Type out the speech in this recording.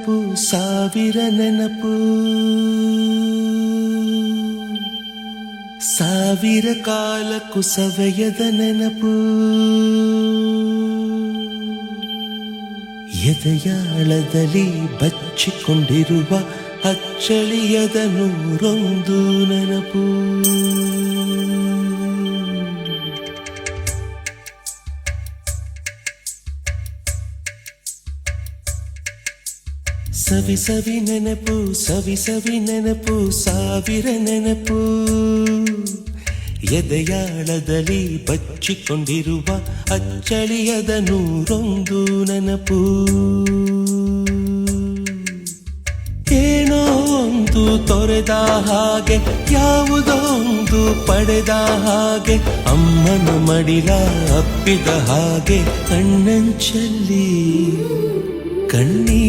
ನೆನಪು ಸಾವಿರ ನೆನಪು ಸಾವಿರ ಕಾಲಕ್ಕೂ ಸವೆಯದ ನೆನಪು ಎದೆಯಾಳದಲ್ಲಿ ಬಚ್ಚಿಕೊಂಡಿರುವ ಅಚ್ಚಳಿಯದ ನೂರೊಂದು ನೆನಪು ಸವಿ ಸವಿ ನೆನಪು ಸವಿ ಸವಿ ನೆನಪು ಸಾವಿರ ನೆನಪು ಎದೆಯಾಳದಲ್ಲಿ ಬಚ್ಚಿಕೊಂಡಿರುವ ಅಚ್ಚಳಿಯದ ನೂರೊಂದು ನೆನಪು ಏನೋ ಒಂದು ತೊರೆದ ಹಾಗೆ ಯಾವುದೋ ಒಂದು ಪಡೆದ ಹಾಗೆ ಅಮ್ಮನ ಮಡಿಲ ಅಪ್ಪಿದ ಹಾಗೆ ಕಣ್ಣಂಚಲ್ಲಿ ಕಣ್ಣೀ